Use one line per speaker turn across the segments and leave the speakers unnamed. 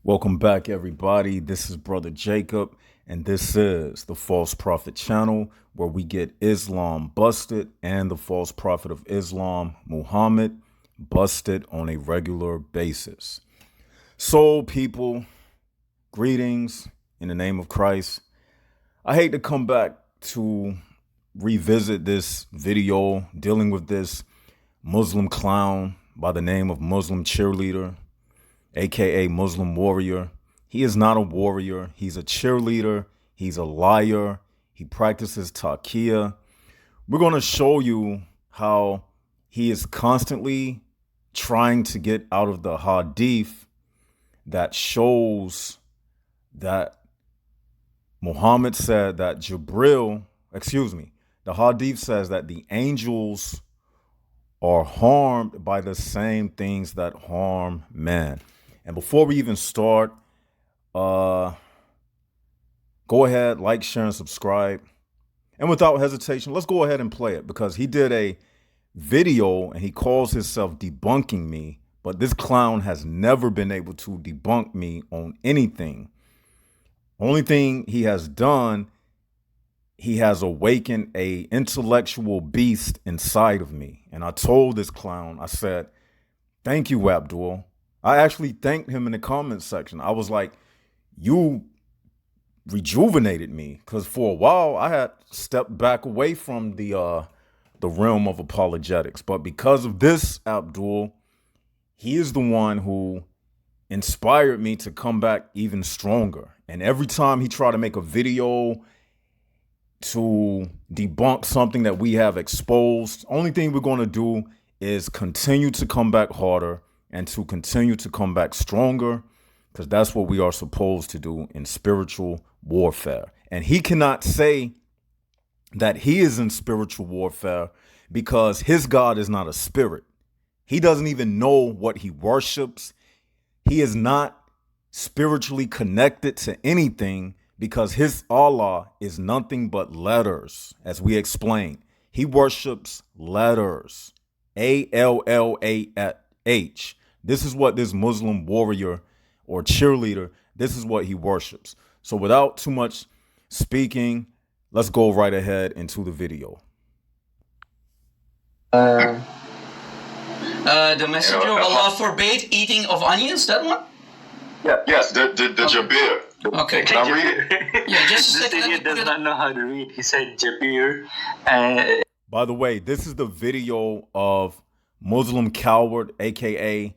Welcome back, everybody. This is Brother Jacob, and this is the False Prophet channel where we get Islam busted and the false prophet of Islam, Muhammad, busted on a regular basis. So, people, greetings in the name of Christ. I hate to come back to revisit this video dealing with this Muslim clown by the name of Muslim cheerleader, aka Muslim warrior. He is not a warrior. He's a cheerleader. He's a liar. He practices taqiyya. We're going to show you how he is constantly trying to get out of the hadith that shows that Muhammad said that the hadith says that the angels are harmed by the same things that harm man. And before we even start, go ahead, like, share, and subscribe. And without hesitation, let's go ahead and play it, because he did a video and he calls himself debunking me, but this clown has never been able to debunk me on anything. Only thing he has done, he has awakened a intellectual beast inside of me. And I told this clown, I said, thank you, Abdul. I actually thanked him in the comments section. I was like, you rejuvenated me, because for a while I had stepped back away from the realm of apologetics. But because of this Abdul, he is the one who inspired me to come back even stronger. And every time he tried to make a video to debunk something that we have exposed, only thing we're going to do is continue to come back harder and to continue to come back stronger, because that's what we are supposed to do in spiritual warfare. And he cannot say that he is in spiritual warfare because his God is not a spirit. He doesn't even know what he worships. He is not spiritually connected to anything, because his Allah is nothing but letters, as we explained. He worships letters, ALLAH. This is what this Muslim warrior or cheerleader, this is what he worships. So without too much speaking, let's go right ahead into the video.
The messenger of Allah forbade eating of onions, that one?
Yeah. Yes, the Jabir.
Okay.
Can I read it?
Yeah, just a
This
second.
idiot does not know how to read. He said Jabir.
By the way, this is the video of Muslim coward, aka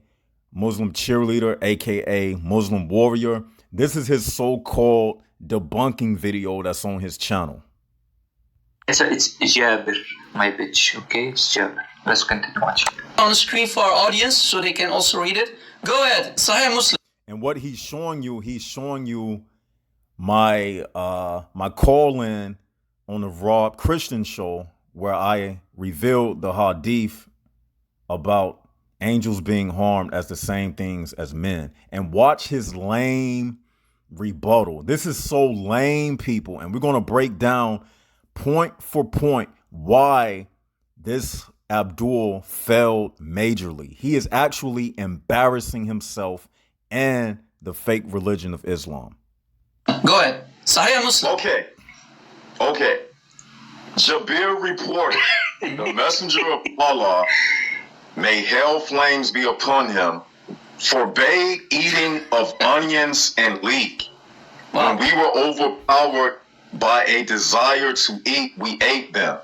Muslim cheerleader, aka Muslim warrior. This is his so-called debunking video that's on his channel.
So it's Jabir, my bitch. Okay, it's Jabir. Let's continue watching.
On the screen for our audience so they can also read it. Go ahead. Sahih Muslim.
And what he's showing you my my call-in on the Rob Christian show, where I revealed the hadith about angels being harmed as the same things as men. And watch his lame rebuttal. This is so lame, people. And we're going to break down point for point why this Abdul failed majorly. He is actually embarrassing himself and the fake religion of Islam.
Go ahead. Sahih Muslim.
Okay. Jabir reported, the messenger of Allah, may hell flames be upon him, forbade eating of onions and leek.
Wow.
When we were overpowered by a desire to eat, we ate them.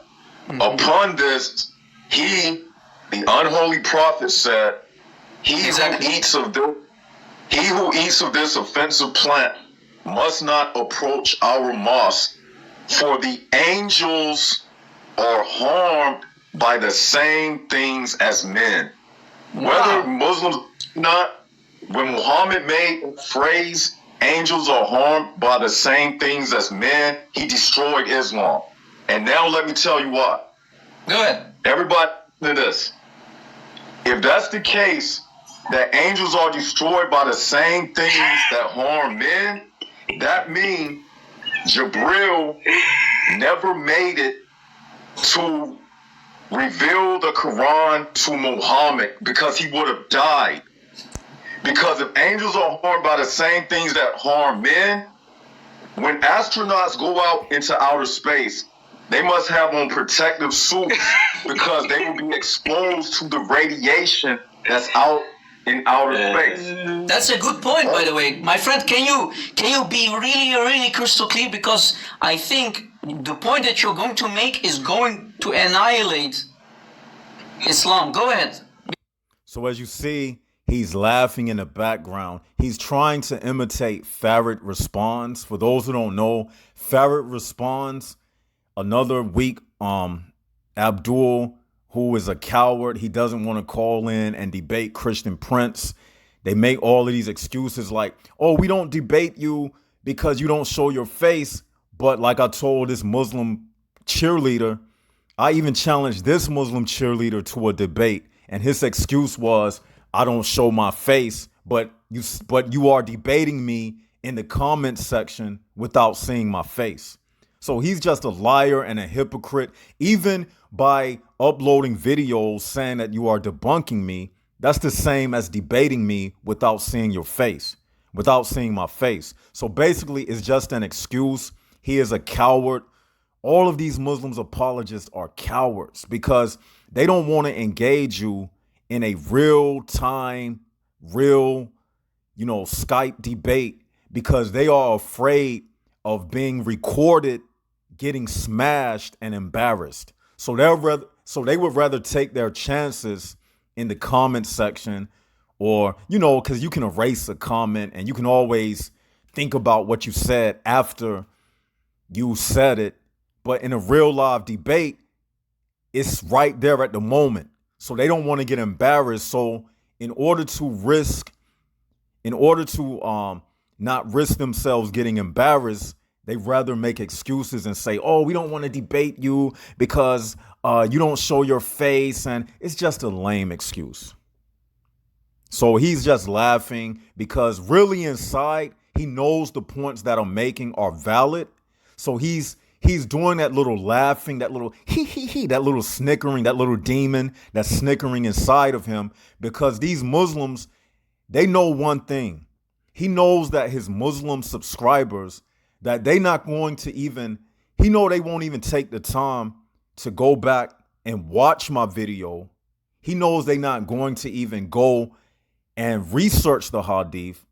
Upon this, he, the unholy prophet, said, He who eats of this offensive plant must not approach our mosque, for the angels are harmed by the same things as men.
Wow.
Whether Muslims or not, when Muhammad made the phrase, angels are harmed by the same things as men, he destroyed Islam. And now let me tell you what.
Go ahead.
Everybody listen to this. If that's the case, that angels are destroyed by the same things that harm men, that means Jibril never made it to reveal the Quran to Muhammad, because he would have died. Because if angels are harmed by the same things that harm men, when astronauts go out into outer space, they must have on protective suits because they will be exposed to the radiation that's out in outer space.
That's a good point, by the way. My friend, can you be really crystal clear? Because I think the point that you're going to make is going to annihilate Islam. Go ahead.
So as you see, he's laughing in the background. He's trying to imitate Farad Responds. For those who don't know, Farad Responds, another weak Abdool, who is a coward. He doesn't want to call in and debate Christian Prince. They make all of these excuses like, oh, we don't debate you because you don't show your face. But like I told this Muslim cheerleader, I even challenged this Muslim cheerleader to a debate. And his excuse was, I don't show my face, but you are debating me in the comment section without seeing my face. So he's just a liar and a hypocrite. Even by uploading videos saying that you are debunking me, that's the same as debating me without seeing your face, without seeing my face. So basically, it's just an excuse. He is a coward. All of these Muslims apologists are cowards because they don't want to engage you in a real-time, Skype debate because they are afraid of being recorded, getting smashed and embarrassed. So they would rather take their chances in the comment section, or, because you can erase a comment and you can always think about what you said after you said it. But in a real live debate, it's right there at the moment. So they don't want to get embarrassed. So in order to not risk themselves getting embarrassed, they rather make excuses and say, oh, we don't want to debate you because you don't show your face. And it's just a lame excuse. So he's just laughing because really inside, he knows the points that I'm making are valid. So he's doing that little laughing, that little that little snickering, that little demon that's snickering inside of him, because these Muslims, they know one thing. He knows that his Muslim subscribers, that they not going to even, they won't even take the time to go back and watch my video. He knows they not going to even go and research the hadith.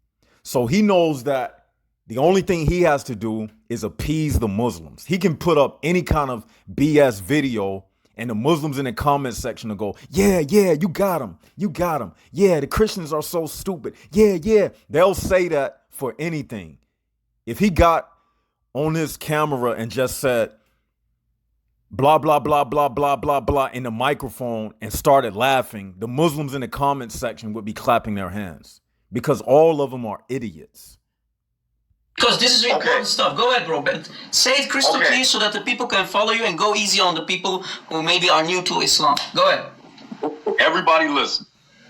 So he knows that the only thing he has to do is appease the Muslims. He can put up any kind of BS video and the Muslims in the comment section will go, yeah, you got him. You got him. Yeah, the Christians are so stupid. Yeah. They'll say that for anything. If he got on his camera and just said, blah, blah, blah, blah, blah, blah, blah in the microphone and started laughing, the Muslims in the comment section would be clapping their hands because all of them are idiots.
Because this is important stuff. Go ahead, bro. But say it crystal clear so that the people can follow you and go easy on the people who maybe are new to Islam. Go ahead.
Everybody listen.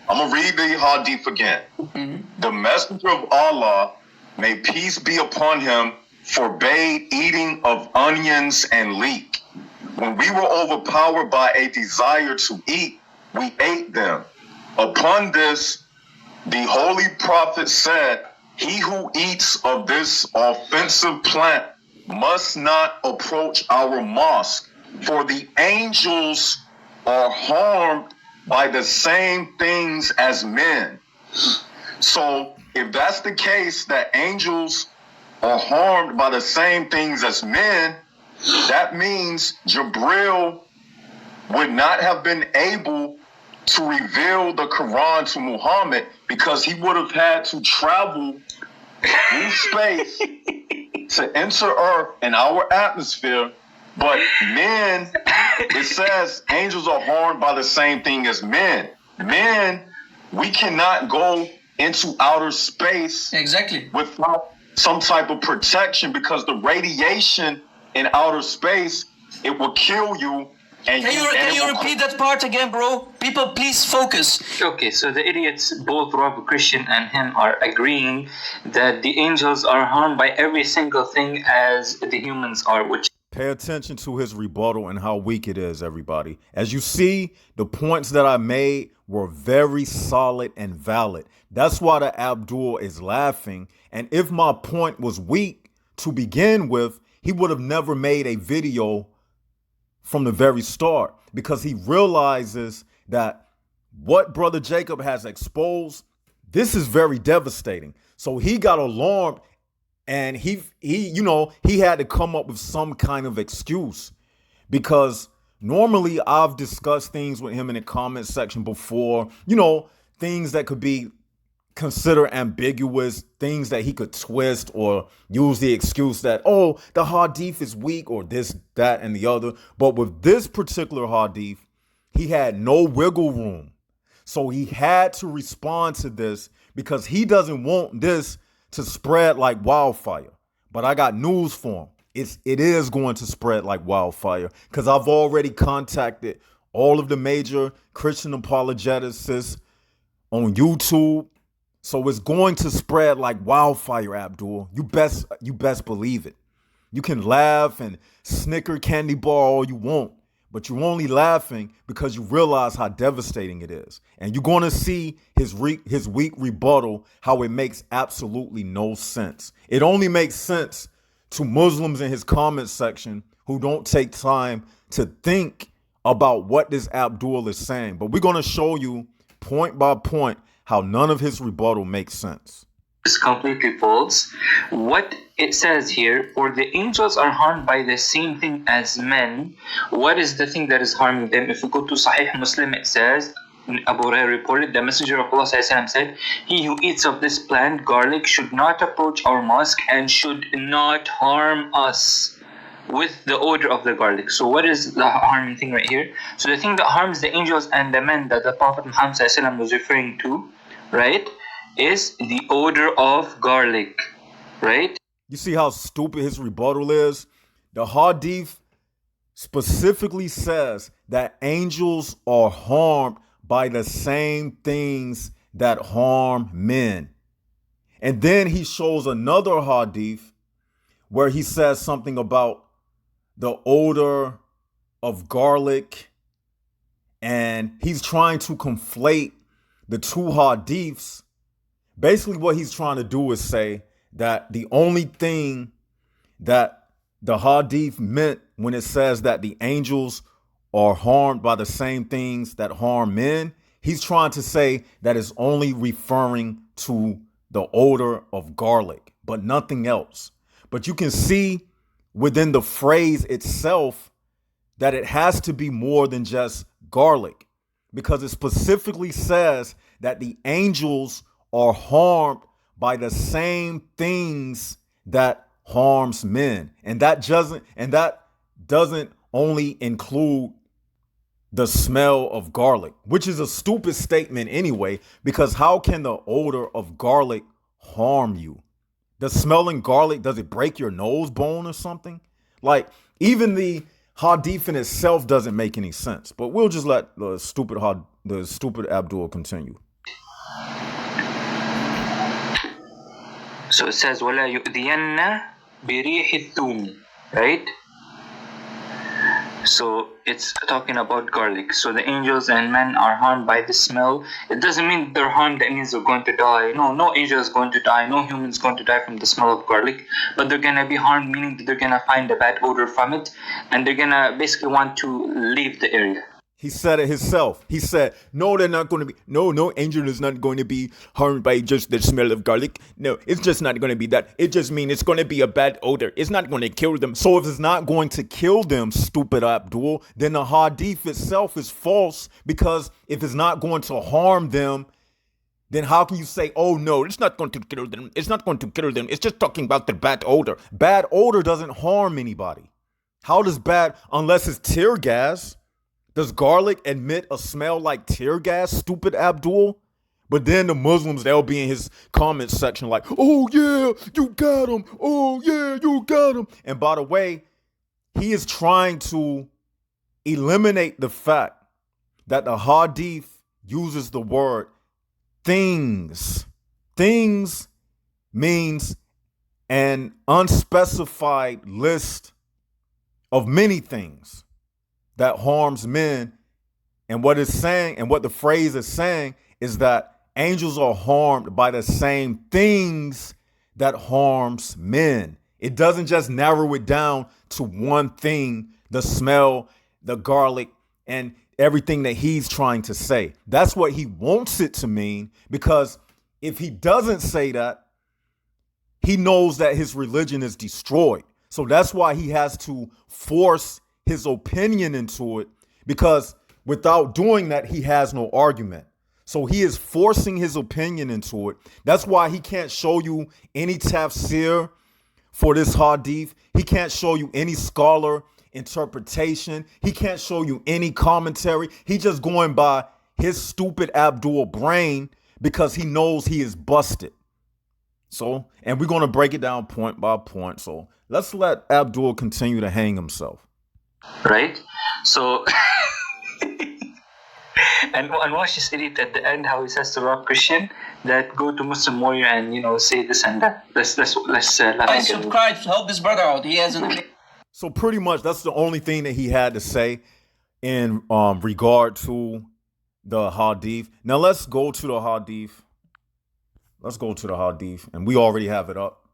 I'm going to read the hadith again. The messenger of Allah, may peace be upon him, forbade eating of onions and leek. When we were overpowered by a desire to eat, we ate them. Upon this, the Holy Prophet said, he who eats of this offensive plant must not approach our mosque, for the angels are harmed by the same things as men. So if that's the case, that angels are harmed by the same things as men, that means Jibril would not have been able to reveal the Quran to Muhammad because he would have had to travel through space to enter Earth in our atmosphere. But men, it says angels are harmed by the same thing as men. Men, we cannot go into outer space without some type of protection because the radiation in outer space, it will kill you. And
can you repeat that part again, bro? People, please focus.
Okay, so the idiots, both Rob, Christian, and him are agreeing that the angels are harmed by every single thing as the humans are, which
Pay attention to his rebuttal and how weak it is, everybody. As you see, the points that I made were very solid and valid. That's why the Abdul is laughing. And if my point was weak to begin with, he would have never made a video from the very start, because he realizes that what Brother Jacob has exposed, this is very devastating. So he got alarmed, and he had to come up with some kind of excuse, because normally I've discussed things with him in the comment section before, things that could be considered ambiguous, things that he could twist or use the excuse that, oh, the hadith is weak or this, that, and the other. But with this particular hadith, he had no wiggle room. So he had to respond to this, because he doesn't want this to spread like wildfire. But I got news for him. It is going to spread like wildfire, because I've already contacted all of the major Christian apologetists on YouTube. So it's going to spread like wildfire, Abdul. You best believe it. You can laugh and snicker candy bar all you want, but you're only laughing because you realize how devastating it is. And you're going to see his weak rebuttal, how it makes absolutely no sense. It only makes sense to Muslims in his comment section who don't take time to think about what this Abdul is saying. But we're going to show you point by point how none of his rebuttal makes sense.
It's completely false. What it says here, or the angels are harmed by the same thing as men. What is the thing that is harming them? If we go to Sahih Muslim, it says, Abu Hurairah reported, the Messenger of Allah said, he who eats of this plant, garlic, should not approach our mosque and should not harm us with the odor of the garlic. So what is the harming thing right here? So the thing that harms the angels and the men that the Prophet Muhammad was referring to, right, is the odor of garlic, right?
You see how stupid his rebuttal is? The hadith specifically says that angels are harmed by the same things that harm men. And then he shows another hadith where he says something about the odor of garlic, and he's trying to conflate the two hadiths. Basically, what he's trying to do is say that the only thing that the hadith meant when it says that the angels are harmed by the same things that harm men, he's trying to say that it's only referring to the odor of garlic, but nothing else. But you can see within the phrase itself that it has to be more than just garlic, because it specifically says that the angels are harmed by the same things that harms men. And that doesn't only include the smell of garlic, which is a stupid statement anyway, because how can the odor of garlic harm you? Does smelling garlic, does it break your nose bone or something? Like, even the hadith in itself doesn't make any sense. But we'll just let the stupid Abdul continue.
So it says, وَلَا يُؤْذِيَنَّ بِرِيحِ الثُّومِ, right? So it's talking about garlic. So the angels and men are harmed by the smell. It doesn't mean they're harmed, that means they're going to die. No angel is going to die. No human is going to die from the smell of garlic. But they're going to be harmed, meaning that they're going to find a bad odor from it. And they're going to basically want to leave the area.
He said it himself. He said, no, they're not going to be, no angel is not going to be harmed by just the smell of garlic. No, it's just not going to be that. It just means it's going to be a bad odor. It's not going to kill them. So if it's not going to kill them, stupid Abdul, then the hadith itself is false, because if it's not going to harm them, then how can you say, oh no, it's not going to kill them. It's not going to kill them. It's just talking about the bad odor. Bad odor doesn't harm anybody. How does bad, unless it's tear gas? Does garlic emit a smell like tear gas, stupid Abdul? But then the Muslims, they'll be in his comment section like, oh yeah, you got him. Oh yeah, you got him. And by the way, he is trying to eliminate the fact that the hadith uses the word things. Things means an unspecified list of many things that harms men. And what it's saying, and what the phrase is saying, is that angels are harmed by the same things that harms men. It doesn't just narrow it down to one thing, the smell, the garlic, and everything that he's trying to say. That's what he wants it to mean, because if he doesn't say that, he knows that his religion is destroyed. So that's why he has to force his opinion into it, because without doing that, he has no argument. So he is forcing his opinion into it. That's why he can't show you any tafsir for this hadith. He can't show you any scholar interpretation. He can't show you any commentary. He's just going by his stupid abdool brain, because he knows he is busted. So, and we're going to break it down point by point. So let's let Abdul continue to hang himself.
Right? So, and watch this edit at the end, how he says to Rob Christian that go to Muslim Warrior and say this and that. Let's
subscribe to help this brother out. He has an.
So pretty much that's the only thing that he had to say in regard to the hadith. Now let's go to the hadith. Let's go to the hadith, and we already have it up.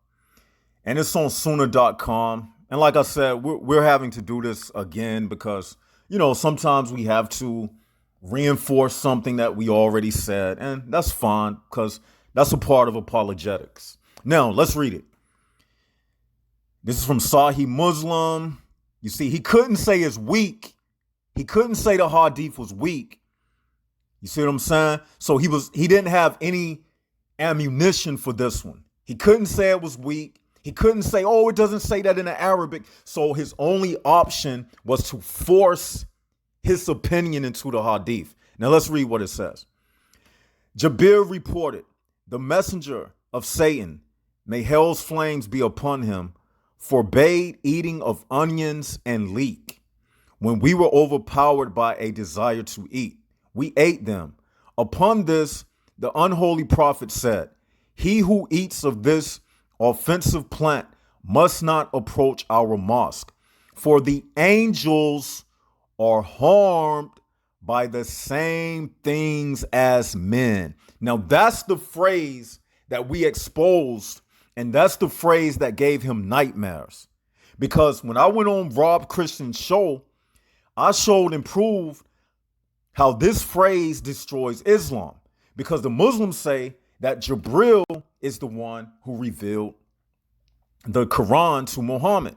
And it's on sunnah.com. And like I said, we're having to do this again because, sometimes we have to reinforce something that we already said. And that's fine, because that's a part of apologetics. Now, let's read it. This is from Sahih Muslim. You see, he couldn't say it's weak. He couldn't say the hadith was weak. You see what I'm saying? So he didn't have any ammunition for this one. He couldn't say it was weak. He couldn't say, it doesn't say that in the Arabic. So his only option was to force his opinion into the hadith. Now let's read what it says. Jabir reported, the messenger of Satan, may hell's flames be upon him, forbade eating of onions and leek. When we were overpowered by a desire to eat, we ate them. Upon this, the unholy prophet said, he who eats of this offensive plant must not approach our mosque, for the angels are harmed by the same things as men. Now that's the phrase that we exposed, and that's the phrase that gave him nightmares. Because when I went on Rob Christian's show, I showed and proved how this phrase destroys Islam. Because the Muslims say that Jibril is the one who revealed the Quran to Muhammad.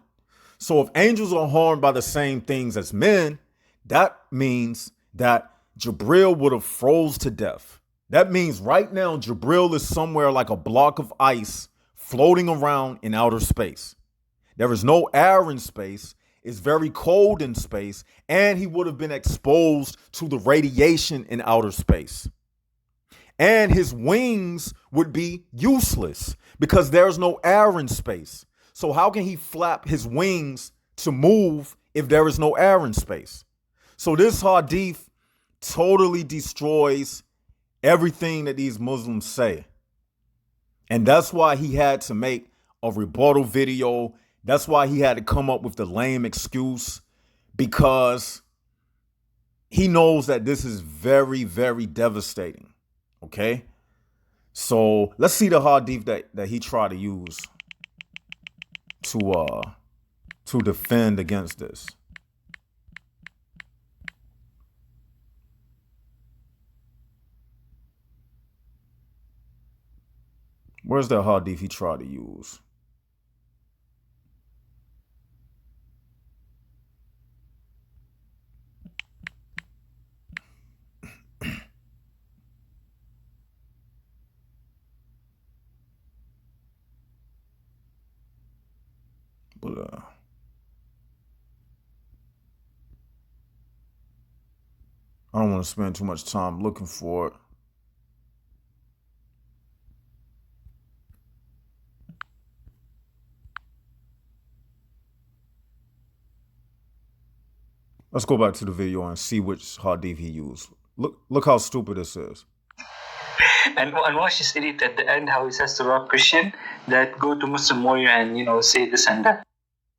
So if angels are harmed by the same things as men, that means that Jibril would have froze to death. That means right now Jibril is somewhere like a block of ice floating around in outer space. There is no air in space. It's very cold in space, and he would have been exposed to the radiation in outer space. And his wings would be useless because there's no air in space. So how can he flap his wings to move if there is no air in space? So this hadith totally destroys everything that these Muslims say. And that's why he had to make a rebuttal video. That's why he had to come up with the lame excuse, because he knows that this is very, very devastating. Okay? So let's see the hadith that he tried to use to defend against this. Where's the hadith he tried to use? But I don't want to spend too much time looking for it. Let's go back to the video and see which hadith he used. Look how stupid this is.
And watch this edit at the end, how he says to Rob Christian that go to Muslim Warrior and say this and that.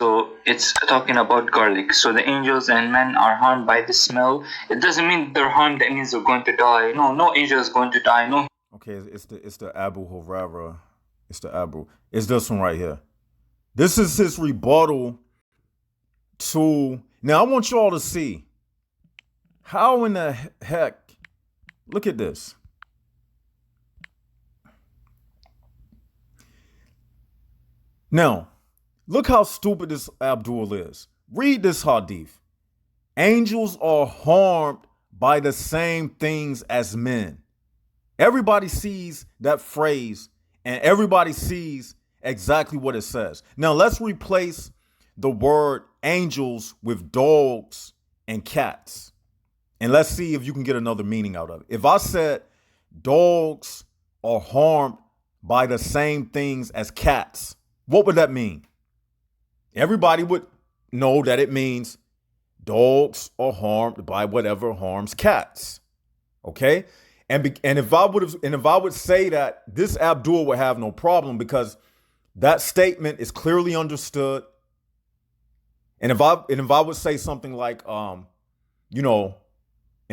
So it's talking about garlic. So the angels and men are harmed by the smell. It doesn't mean they're harmed. That means they're going to die. No angel is going to die. No.
Okay, it's the Abu Huraira. It's the Abu. It's this one right here. This is his rebuttal to. Now I want y'all to see how in the heck. Look at this. Now, look how stupid this Abdul is. Read this hadith. Angels are harmed by the same things as men. Everybody sees that phrase and everybody sees exactly what it says. Now, let's replace the word angels with dogs and cats. And let's see if you can get another meaning out of it. If I said dogs are harmed by the same things as cats, what would that mean? Everybody would know that it means dogs are harmed by whatever harms cats. Okay? And if I would say that, this Abdul would have no problem because that statement is clearly understood. And if I would say something like and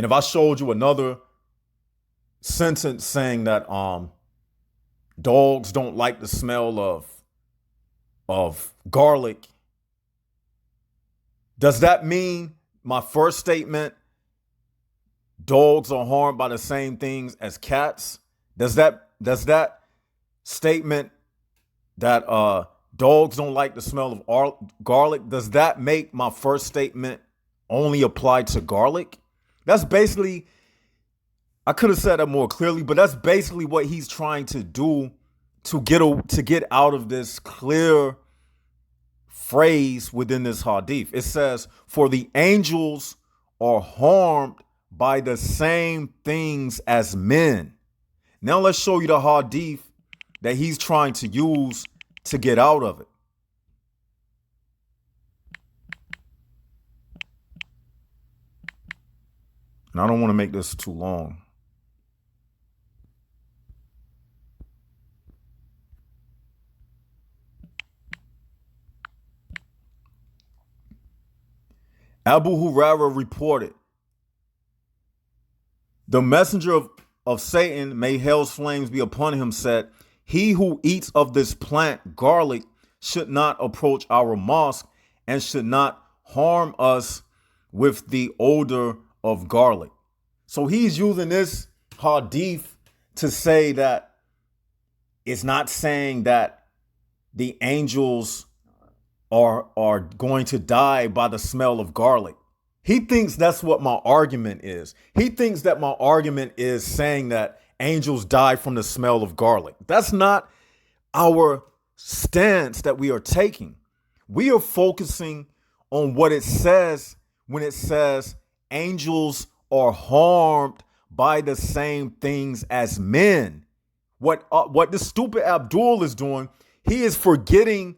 if I showed you another sentence saying that dogs don't like the smell of garlic, does that mean my first statement, dogs are harmed by the same things as cats? Does that statement that dogs don't like the smell of garlic, does that make my first statement only apply to garlic? That's basically, I could have said that more clearly, but that's basically what he's trying to do to get out of this clear phrase within this hadith. It says, for the angels are harmed by the same things as men. Now let's show you the hadith that he's trying to use to get out of it. And I don't want to make this too long. Abu Huraira reported, the messenger of Satan, may hell's flames be upon him, said, he who eats of this plant, garlic, should not approach our mosque and should not harm us with the odor of garlic. So he's using this hadith to say that it's not saying that the angels are going to die by the smell of garlic. He thinks that's what my argument is. He thinks that my argument is saying that angels die from the smell of garlic. That's not our stance that we are taking. We are focusing on what it says when it says angels are harmed by the same things as men. What this stupid Abdul is doing, he is forgetting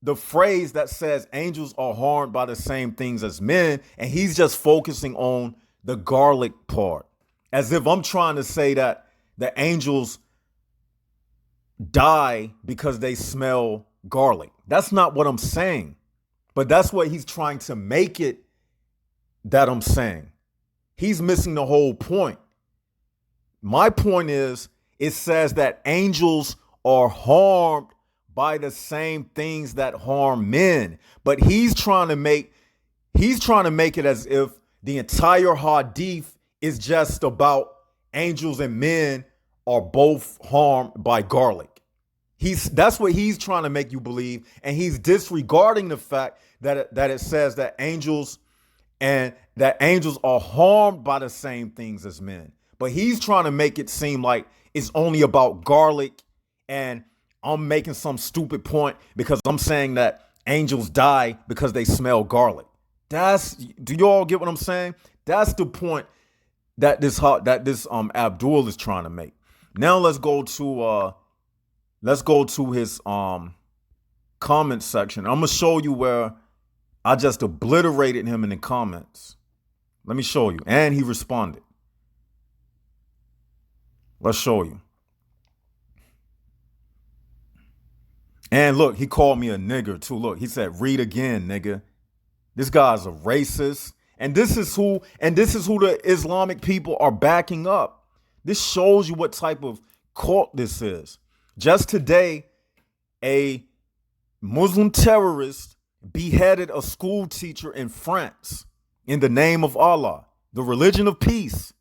the phrase that says angels are harmed by the same things as men, and he's just focusing on the garlic part, as if I'm trying to say that the angels die because they smell garlic. That's not what I'm saying, but that's what he's trying to make it that I'm saying. He's missing the whole point. My point is, it says that angels are harmed by the same things that harm men. But he's trying to make it as if the entire hadith is just about angels and men are both harmed by garlic. That's what he's trying to make you believe, and he's disregarding the fact that it says that angels are harmed by the same things as men. But he's trying to make it seem like it's only about garlic, and I'm making some stupid point because I'm saying that angels die because they smell garlic. Do you all get what I'm saying? That's the point that this Abdul is trying to make. Now let's go to his comment section. I'm gonna show you where I just obliterated him in the comments. Let me show you. And he responded. Let's show you. And look, he called me a nigger too. Look, he said, read again, nigga. This guy's a racist. And this is who the Islamic people are backing up. This shows you what type of cult this is. Just today, a Muslim terrorist beheaded a school teacher in France in the name of Allah, the religion of peace.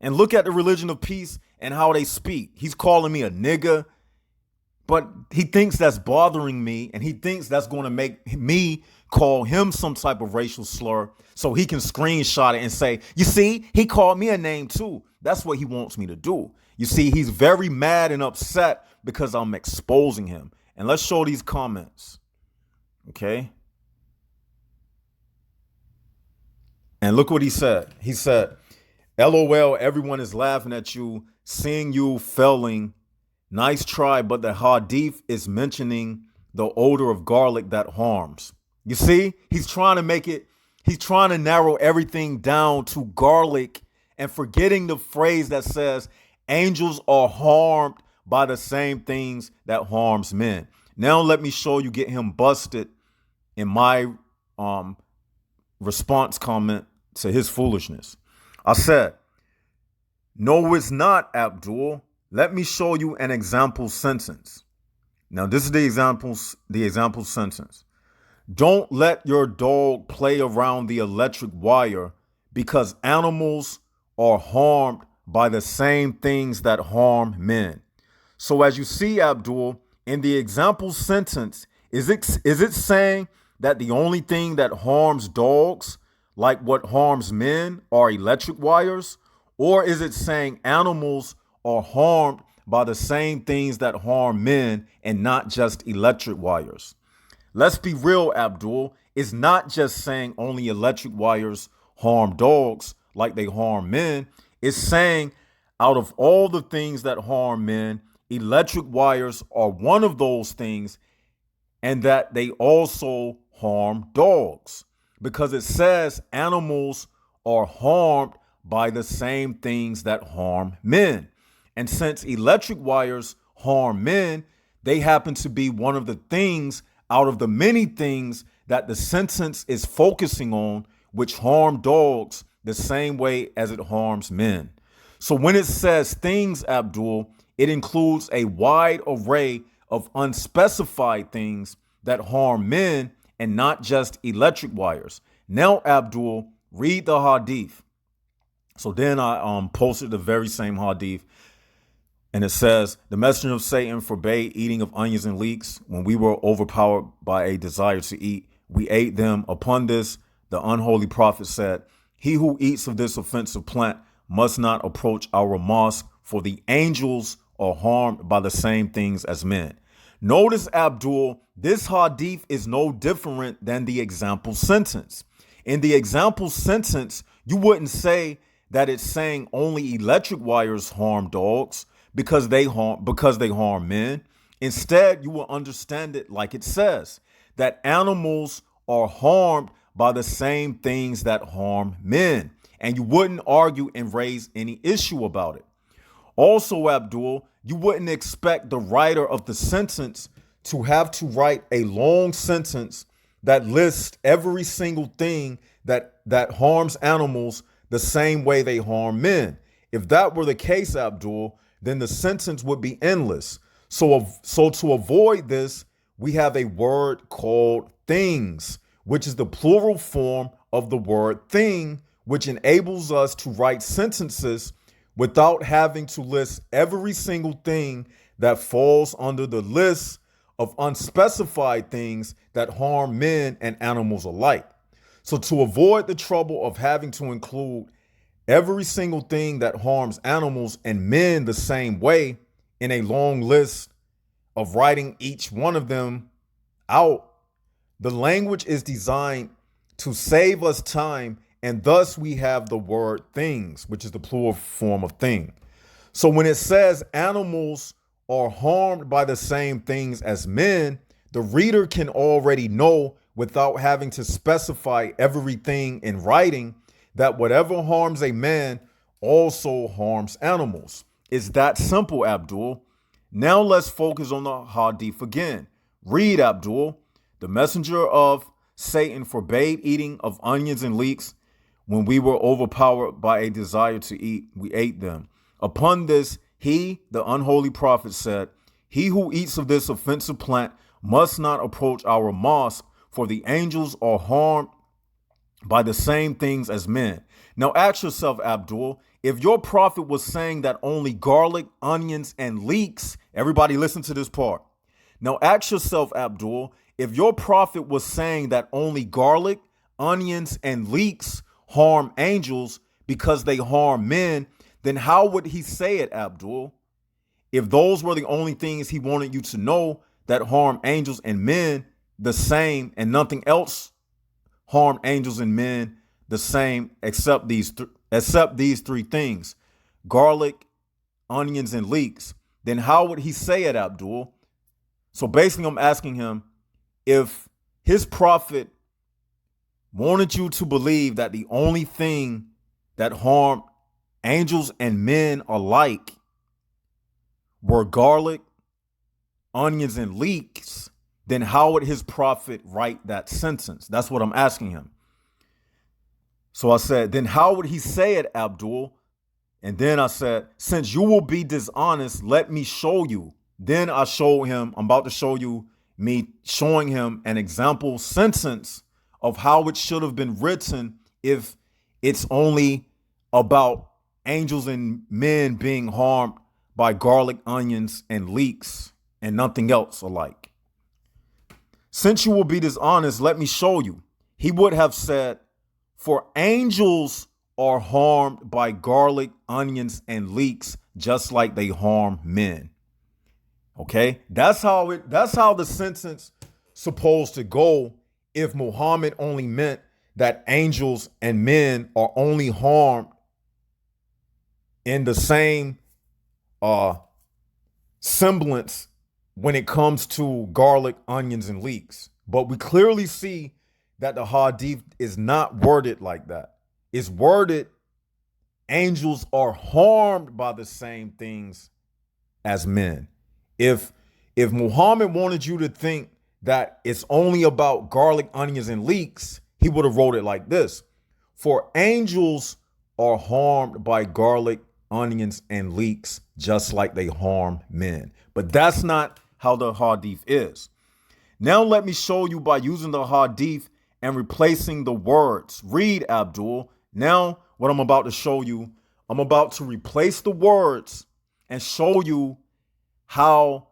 And look at the religion of peace and how they speak. He's calling me a nigga, but he thinks that's bothering me, and he thinks that's going to make me call him some type of racial slur so he can screenshot it and say, you see, he called me a name too. That's what he wants me to do. You see, he's very mad and upset because I'm exposing him. And let's show these comments. Okay. And look what he said. He said, LOL, everyone is laughing at you, seeing you failing. Nice try, but the hadith is mentioning the odor of garlic that harms. You see, he's trying to narrow everything down to garlic and forgetting the phrase that says angels are harmed by the same things that harms men. Now let me show you, get him busted in my response comment to his foolishness. I said, no, it's not, Abdul. Let me show you an example sentence. Now, this is the example sentence. Don't let your dog play around the electric wire because animals are harmed by the same things that harm men. So as you see, Abdul, in the example sentence, is it saying that the only thing that harms dogs, like what harms men, are electric wires? Or is it saying animals are harmed by the same things that harm men and not just electric wires? Let's be real, Abdul. It's not just saying only electric wires harm dogs like they harm men. It's saying out of all the things that harm men, electric wires are one of those things, and that they also harm dogs, because it says animals are harmed by the same things that harm men. And since electric wires harm men, they happen to be one of the things out of the many things that the sentence is focusing on, which harm dogs the same way as it harms men. So when it says things, Abdul, it includes a wide array of unspecified things that harm men and not just electric wires. Now, Abdul, read the hadith. So then I posted the very same hadith. And it says, the messenger of Satan forbade eating of onions and leeks. When we were overpowered by a desire to eat, we ate them. Upon this, the unholy prophet said, he who eats of this offensive plant must not approach our mosque, for the angels are harmed by the same things as men. Notice, Abdul, this hadith is no different than the example sentence. In the example sentence, you wouldn't say that it's saying only electric wires harm dogs because they harm men. Instead, you will understand it like it says, that animals are harmed by the same things that harm men. And you wouldn't argue and raise any issue about it. Also, Abdul, you wouldn't expect the writer of the sentence to have to write a long sentence that lists every single thing that harms animals the same way they harm men. If that were the case, Abdul, then the sentence would be endless. So to avoid this, we have a word called things, which is the plural form of the word thing, which enables us to write sentences without having to list every single thing that falls under the list of unspecified things that harm men and animals alike. So to avoid the trouble of having to include every single thing that harms animals and men the same way in a long list of writing each one of them out, the language is designed to save us time, and thus we have the word things, which is the plural form of thing. So when it says animals are harmed by the same things as men, the reader can already know without having to specify everything in writing that whatever harms a man also harms animals. It's that simple, Abdul. Now let's focus on the hadith again. Read, Abdul. The messenger of Satan forbade eating of onions and leeks. When we were overpowered by a desire to eat, we ate them. Upon this, he, the unholy prophet, said, he who eats of this offensive plant must not approach our mosque, for the angels are harmed by the same things as men. Now ask yourself, Abdul, if your prophet was saying that only garlic, onions, and leeks, everybody listen to this part. Now ask yourself, Abdul, if your prophet was saying that only garlic, onions, and leeks harm angels because they harm men, then how would he say it, Abdul? If those were the only things he wanted you to know that harm angels and men the same, and nothing else harm angels and men the same except these three things, garlic, onions, and leeks, then how would he say it, Abdul? So basically I'm asking him, if his prophet wanted you to believe that the only thing that harmed angels and men alike were garlic, onions, and leeks, then how would his prophet write that sentence? That's what I'm asking him. So I said, then how would he say it, Abdul? And then I said, since you will be dishonest, let me show you. Then I showed him, I'm about to show you me showing him an example sentence of how it should have been written if it's only about angels and men being harmed by garlic, onions, and leeks, and nothing else alike. Since you will be dishonest, let me show you. He would have said, for angels are harmed by garlic, onions, and leeks, just like they harm men. Okay, that's how the sentence supposed to go if Muhammad only meant that angels and men are only harmed in the same semblance when it comes to garlic, onions, and leeks. But we clearly see that the hadith is not worded like that. It's worded, angels are harmed by the same things as men. If Muhammad wanted you to think that it's only about garlic, onions, and leeks, he would have wrote it like this. For angels are harmed by garlic, onions, and leeks, just like they harm men. But that's not how the hadith is. Now let me show you by using the hadith and replacing the words. Read, Abdul. Now what I'm about to show you, I'm about to replace the words and show you how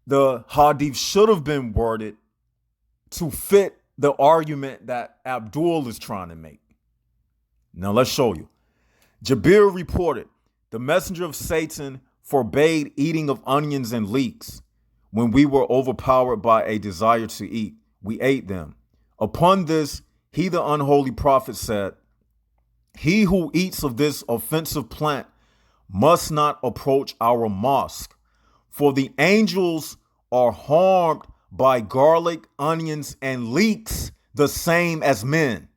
the hadith should have been worded to fit the argument that Abdul is trying to make. Now let's show you. Jabir reported, the messenger of Satan forbade eating of onions and leeks. When we were overpowered by a desire to eat, we ate them. Upon this, he, the unholy prophet, said, he who eats of this offensive plant must not approach our mosque, for the angels are harmed by garlic, onions, and leeks, the same as men.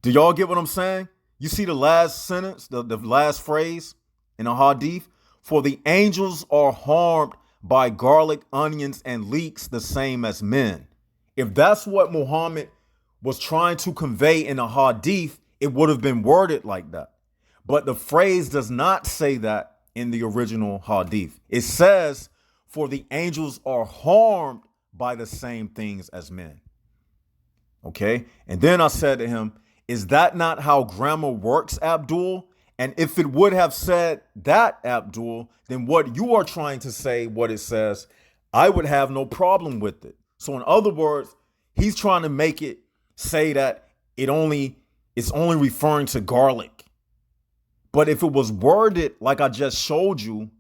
Do y'all get what I'm saying? You see the last sentence, the last phrase in the hadith? For the angels are harmed by garlic, onions, and leeks, the same as men. If that's what Muhammad was trying to convey in a hadith, it would have been worded like that. But the phrase does not say that in the original hadith. It says, for the angels are harmed by the same things as men. Okay? And then I said to him, is that not how grammar works, Abdul? And if it would have said that, Abdul, then what you are trying to say, what it says, I would have no problem with it. So in other words, he's trying to make it say that it's only referring to garlic. But if it was worded like I just showed you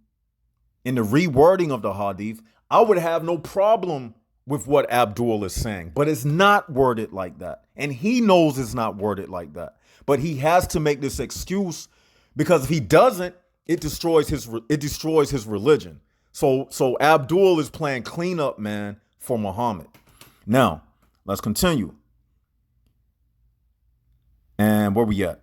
in the rewording of the hadith, I would have no problem with what Abdul is saying. But it's not worded like that. And he knows it's not worded like that. But he has to make this excuse, because if he doesn't, it destroys his religion. So Abdul is playing cleanup man for Muhammad. Now, let's continue. And where we at?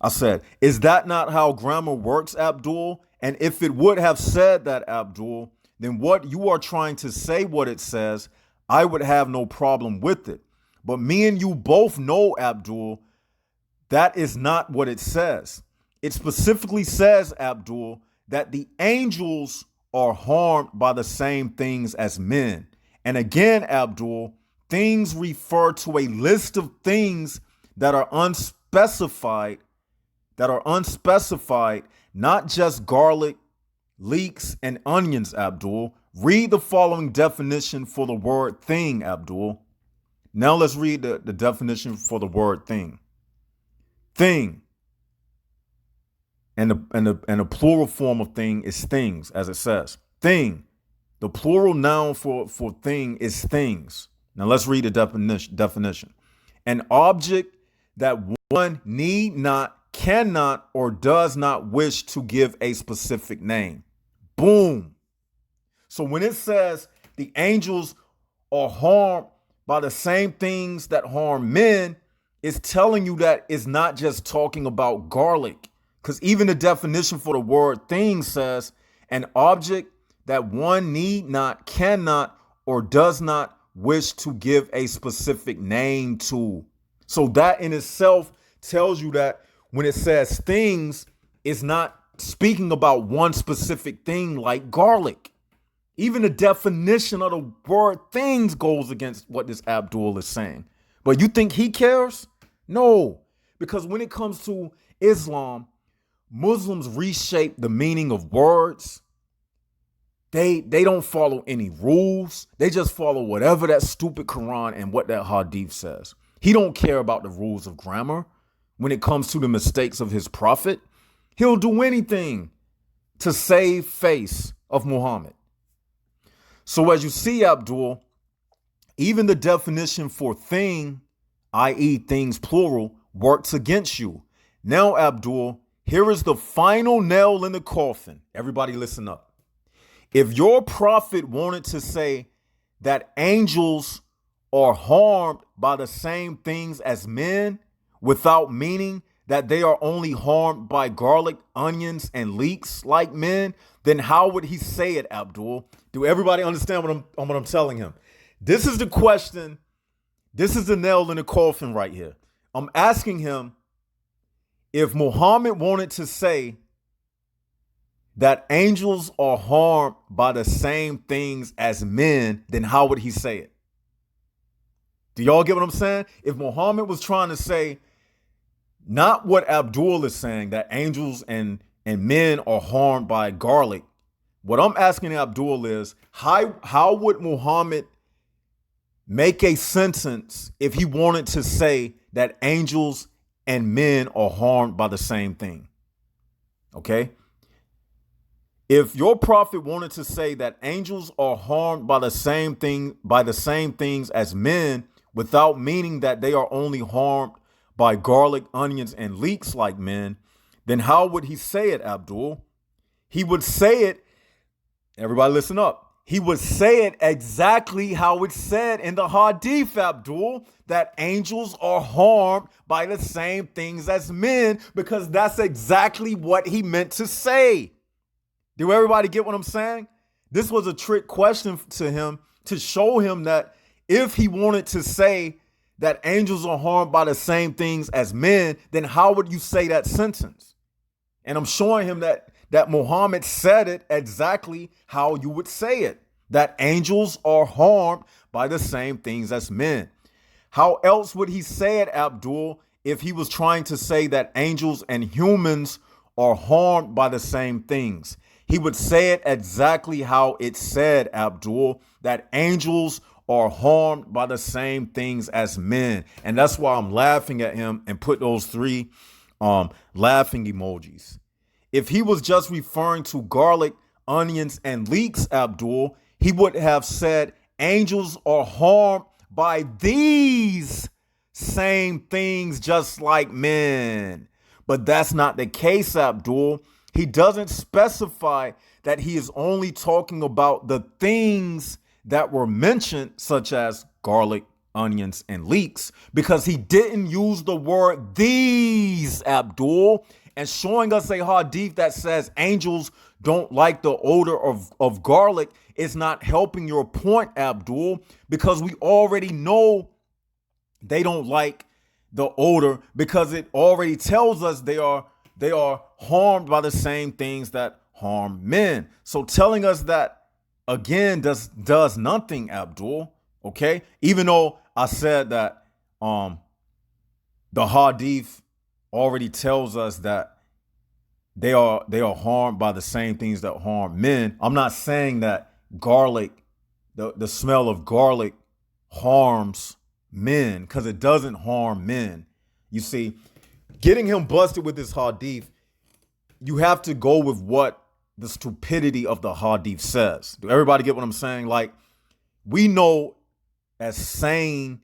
I said, is that not how grammar works, Abdul? And if it would have said that, Abdul, then what you are trying to say what it says, I would have no problem with it. But me and you both know, Abdul, that is not what it says. It specifically says, Abdul, that the angels are harmed by the same things as men. And again, Abdul, things refer to a list of things that are unspecified, not just garlic, leeks, and onions, Abdul. Read the following definition for the word thing, Abdul. Now let's read the definition for the word thing. Thing. And the plural form of thing is things, as it says. Thing. The plural noun for thing is things. Now let's read the definition. An object that one need not, cannot, or does not wish to give a specific name. Boom. So when it says the angels are harmed by the same things that harm men, it's telling you that it's not just talking about garlic. Because even the definition for the word thing says an object that one need not, cannot, or does not wish to give a specific name to. So that in itself tells you that when it says things, it's not speaking about one specific thing like garlic. Even the definition of the word things goes against what this Abdul is saying. But you think he cares? No, because when it comes to Islam, Muslims reshape the meaning of words. They don't follow any rules. They just follow whatever that stupid Quran and what that Hadith says. He don't care about the rules of grammar. When it comes to the mistakes of his prophet, he'll do anything to save face of Muhammad. So as you see, Abdul, even the definition for thing, i.e. things plural, works against you. Now, Abdul, here is the final nail in the coffin. Everybody listen up. If your prophet wanted to say that angels are harmed by the same things as men without meaning that they are only harmed by garlic, onions, and leeks like men, then how would he say it, Abdul? Do everybody understand what I'm telling him? This is the question. This is the nail in the coffin right here. I'm asking him, if Muhammad wanted to say that angels are harmed by the same things as men, then how would he say it? Do y'all get what I'm saying? If Muhammad was trying to say not what Abdul is saying, that angels and men are harmed by garlic, what I'm asking Abdul is, how would Muhammad make a sentence if he wanted to say that angels and men are harmed by the same thing? Okay? If your prophet wanted to say that angels are harmed by the same things as men, without meaning that they are only harmed by garlic, onions, and leeks like men, then how would he say it, Abdul? He would say it, everybody listen up, he would say it exactly how it's said in the Hadith, Abdul, that angels are harmed by the same things as men, because that's exactly what he meant to say. Do everybody get what I'm saying? This was a trick question to him to show him that if he wanted to say that angels are harmed by the same things as men, then how would you say that sentence? And I'm showing him that Muhammad said it exactly how you would say it, that angels are harmed by the same things as men. How else would he say it, Abdul, if he was trying to say that angels and humans are harmed by the same things? He would say it exactly how it said, Abdul, that angels are harmed by the same things as men. And that's why I'm laughing at him and put those three laughing emojis. If he was just referring to garlic, onions, and leeks, Abdul, he would have said angels are harmed by these same things just like men. But that's not the case, Abdul. He doesn't specify that he is only talking about the things that were mentioned, such as garlic, onions, and leeks, because he didn't use the word these, Abdul, and showing us a hadith that says angels don't like the odor of garlic is not helping your point, Abdul, because we already know they don't like the odor, because it already tells us they are harmed by the same things that harm men. So telling us that again does nothing, Abdul. Okay, even though I said that the hadith already tells us that they are harmed by the same things that harm men. I'm not saying that garlic, the smell of garlic harms men, because it doesn't harm men. You see, getting him busted with this hadith, you have to go with what the stupidity of the hadith says. Do everybody get what I'm saying? Like, we know as sane,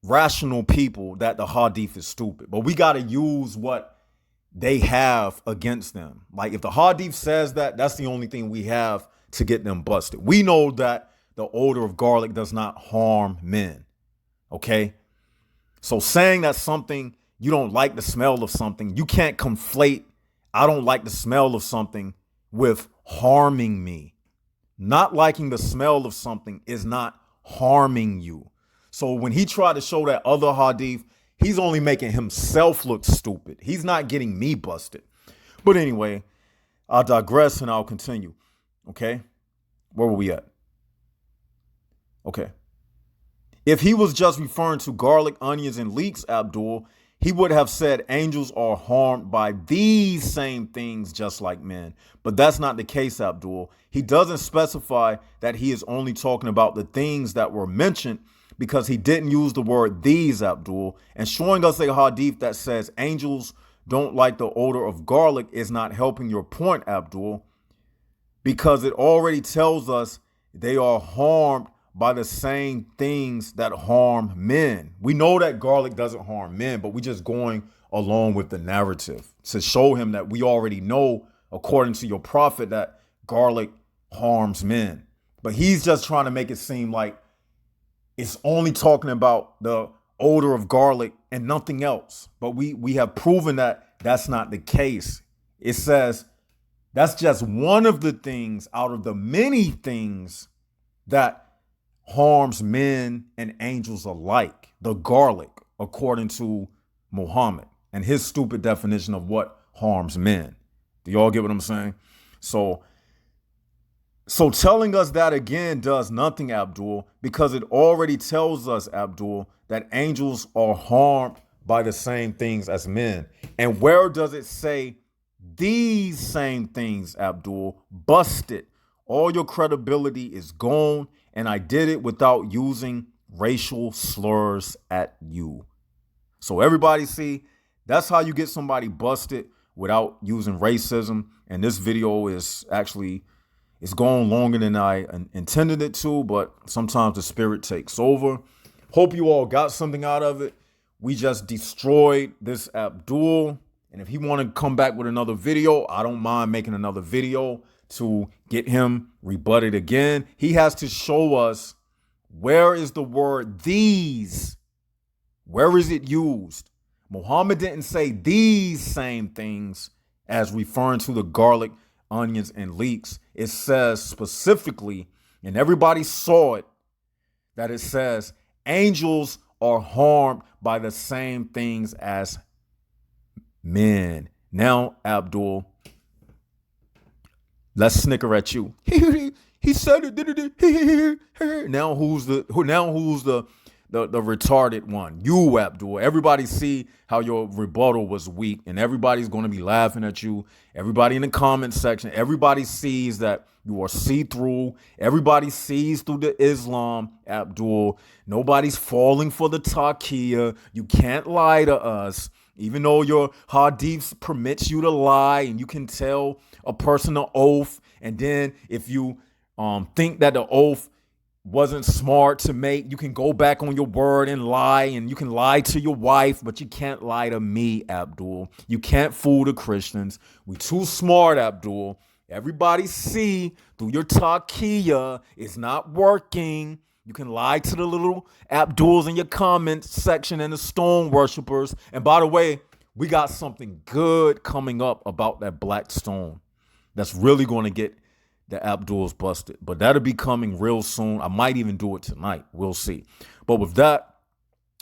rational people that the hadith is stupid, but we got to use what they have against them. Like, if the hadith says that, that's the only thing we have to get them busted. We know that the odor of garlic does not harm men. Okay? So saying that something, you don't like the smell of something, you can't conflate I don't like the smell of something with harming me. Not liking the smell of something is not harming you. So when he tried to show that other hadith, he's only making himself look stupid. He's not getting me busted. But anyway, I'll digress and I'll continue. Okay? Where were we at? Okay. If he was just referring to garlic, onions, and leeks, Abdul, he would have said angels are harmed by these same things just like men. But that's not the case, Abdul. He doesn't specify that he is only talking about the things that were mentioned, because he didn't use the word these, Abdul. And showing us a hadith that says angels don't like the odor of garlic is not helping your point, Abdul, because it already tells us they are harmed by the same things that harm men. We know that garlic doesn't harm men, but we're just going along with the narrative to show him that we already know, according to your prophet, that garlic harms men. But he's just trying to make it seem like it's only talking about the odor of garlic and nothing else. But we have proven that that's not the case. It says that's just one of the things out of the many things that harms men and angels alike, the garlic, according to Muhammad and his stupid definition of what harms men. Do y'all get what I'm saying? So telling us that again does nothing, Abdul, because it already tells us, Abdul, that angels are harmed by the same things as men. And where does it say these same things, Abdul? Busted. All your credibility is gone. And I did it without using racial slurs at you. So everybody see, that's how you get somebody busted without using racism. And this video is actually, it's going longer than I intended it to, but sometimes the spirit takes over. Hope you all got something out of it. We just destroyed this Abdul. And if he want to come back with another video, I don't mind making another video to get him rebutted again. He has to show us, where is the word these? Where is it used? Muhammad didn't say these same things as referring to the garlic, onions, and leeks. It says specifically, and everybody saw it, that it says angels are harmed by the same things as men. Now, Abdul, let's snicker at you. He said it. Now who's the retarded one? You, Abdul. Everybody see how your rebuttal was weak, and everybody's going to be laughing at you. Everybody in the comment section, everybody sees that you are see-through. Everybody sees through the Islam, Abdul. Nobody's falling for the taqiyya. You can't lie to us. Even though your hadith permits you to lie and you can tell a person an oath, and then if you think that the oath wasn't smart to make, you can go back on your word and lie, and you can lie to your wife, but you can't lie to me, Abdul. You can't fool the Christians. We too smart, Abdul. Everybody see through your taqiyya, it's not working. You can lie to the little Abduls in your comment section and the stone worshipers. And by the way, we got something good coming up about that black stone that's really going to get the Abduls busted. But that'll be coming real soon. I might even do it tonight. We'll see. But with that,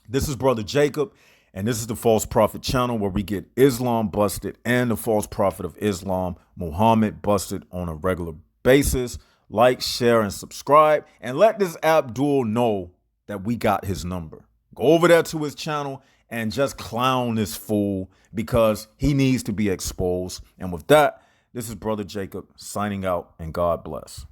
this is Brother Jacob, and this is the False Prophet channel where we get Islam busted and the false prophet of Islam, Muhammad, busted on a regular basis. Like, share, and subscribe, and let this Abdul know that we got his number. Go over there to his channel and just clown this fool because he needs to be exposed. And with that, this is Brother Jacob signing out, and God bless.